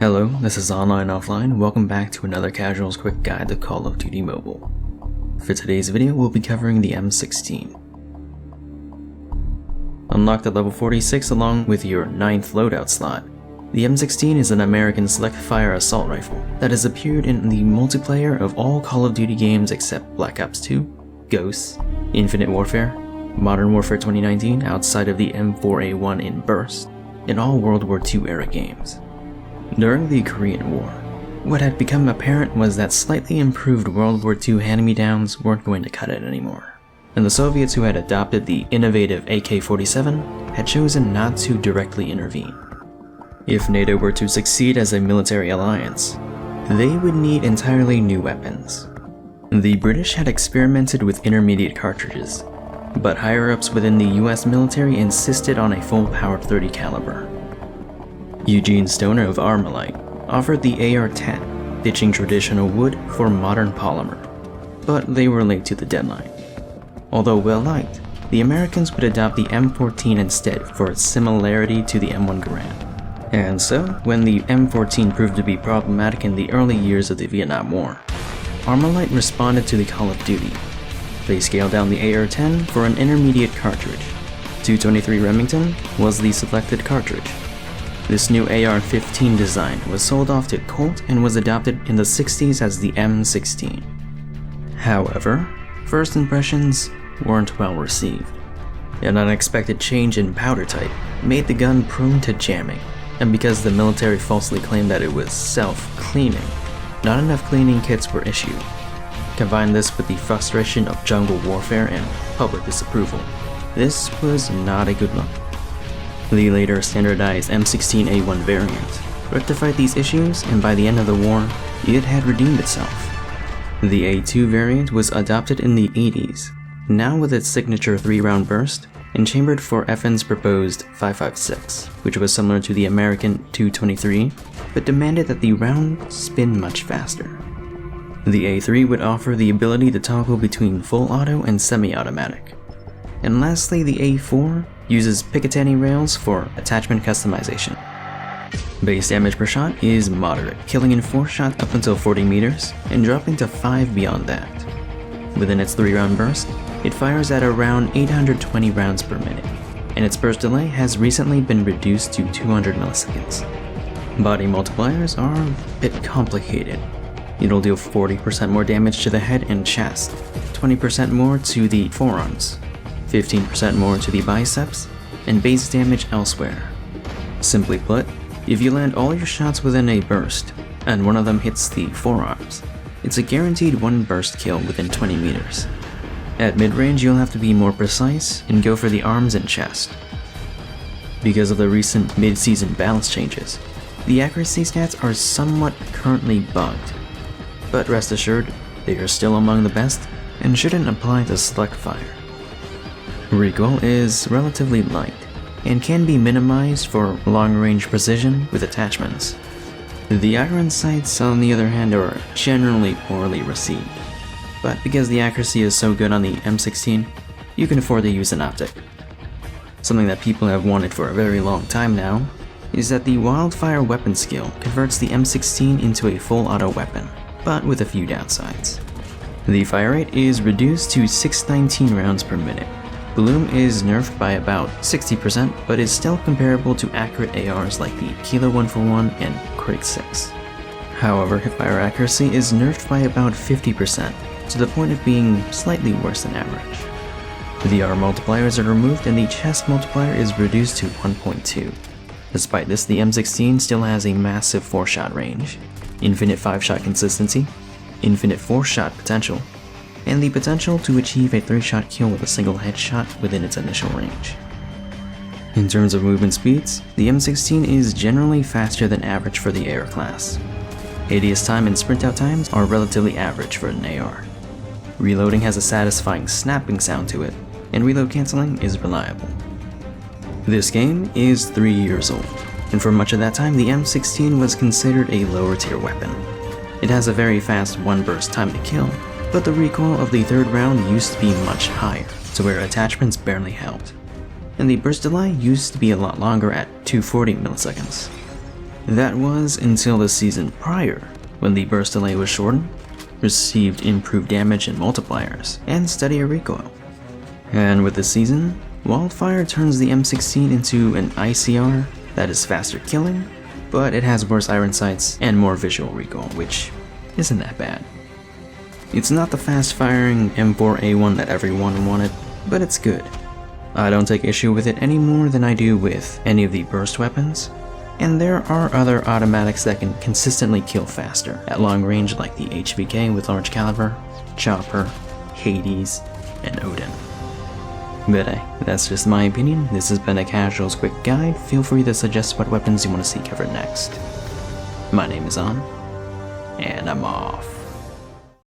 Hello, this is AnlineOffline. Welcome back to another Casual's Quick Guide to Call of Duty Mobile. For today's video, we'll be covering the M16. Unlocked at level 46 along with your 9th loadout slot, the M16 is an American select-fire assault rifle that has appeared in the multiplayer of all Call of Duty games except Black Ops 2, Ghosts, Infinite Warfare, Modern Warfare 2019 outside of the M4A1 in Burst, and all World War II era games. During the Korean War, what had become apparent was that slightly improved World War II hand-me-downs weren't going to cut it anymore, and the Soviets who had adopted the innovative AK-47 had chosen not to directly intervene. If NATO were to succeed as a military alliance, they would need entirely new weapons. The British had experimented with intermediate cartridges, but higher-ups within the US military insisted on a full-powered .30 caliber. Eugene Stoner of Armalite offered the AR-10, ditching traditional wood for modern polymer, but they were late to the deadline. Although well-liked, the Americans would adopt the M14 instead for its similarity to the M1 Garand. And so, when the M14 proved to be problematic in the early years of the Vietnam War, Armalite responded to the Call of Duty. They scaled down the AR-10 for an intermediate cartridge. 223 Remington was the selected cartridge. This new AR-15 design was sold off to Colt and was adopted in the 60s as the M16. However, first impressions weren't well received. An unexpected change in powder type made the gun prone to jamming, and because the military falsely claimed that it was self-cleaning, not enough cleaning kits were issued. Combine this with the frustration of jungle warfare and public disapproval. This was not a good look. The later standardized M16A1 variant rectified these issues, and by the end of the war, it had redeemed itself. The A2 variant was adopted in the 80s, now with its signature 3-round burst and chambered for FN's proposed 5.56, which was similar to the American 223, but demanded that the round spin much faster. The A3 would offer the ability to toggle between full auto and semi-automatic. And lastly, the A4 uses Picatinny rails for attachment customization. Base damage per shot is moderate, killing in 4 shots up until 40 meters and dropping to 5 beyond that. Within its 3-round burst, it fires at around 820 rounds per minute, and its burst delay has recently been reduced to 200 milliseconds. Body multipliers are a bit complicated. It'll deal 40% more damage to the head and chest, 20% more to the forearms, 15% more to the biceps, and base damage elsewhere. Simply put, if you land all your shots within a burst, and one of them hits the forearms, it's a guaranteed 1 burst kill within 20 meters. At mid-range, you'll have to be more precise and go for the arms and chest. Because of the recent mid-season balance changes, the accuracy stats are somewhat currently bugged, but rest assured, they are still among the best and shouldn't apply to select fire. Recoil is relatively light and can be minimized for long-range precision with attachments. The iron sights, on the other hand, are generally poorly received, but because the accuracy is so good on the M16, you can afford to use an Optic. Something that people have wanted for a very long time now is that the wildfire weapon skill converts the M16 into a full auto weapon, but with a few downsides. The fire rate is reduced to 619 rounds per minute. Bloom is nerfed by about 60%, but is still comparable to accurate ARs like the Kilo 141 and Krig 6. However, hipfire accuracy is nerfed by about 50%, to the point of being slightly worse than average. The R multipliers are removed and the chest multiplier is reduced to 1.2. Despite this, the M16 still has a massive 4-shot range, infinite 5-shot consistency, infinite 4-shot potential, and the potential to achieve a 3-shot kill with a single headshot within its initial range. In terms of movement speeds, the M16 is generally faster than average for the AR class. ADS time and sprint out times are relatively average for an AR. Reloading has a satisfying snapping sound to it, and reload cancelling is reliable. This game is 3 years old, and for much of that time the M16 was considered a lower tier weapon. It has a very fast 1 burst time to kill, but the recoil of the 3rd round used to be much higher, to where attachments barely helped. And the burst delay used to be a lot longer at 240 milliseconds. That was until the season prior, when the burst delay was shortened, received improved damage and multipliers, and steadier recoil. And with this season, Wildfire turns the M16 into an ICR that is faster killing, but it has worse iron sights and more visual recoil, which isn't that bad. It's not the fast-firing M4A1 that everyone wanted, but it's good. I don't take issue with it any more than I do with any of the burst weapons, and there are other automatics that can consistently kill faster at long range like the HVK with large caliber, Chopper, Hades, and Odin. But hey, that's just my opinion. This has been a Casual's quick guide. Feel free to suggest what weapons you want to see covered next. My name is On, and I'm off.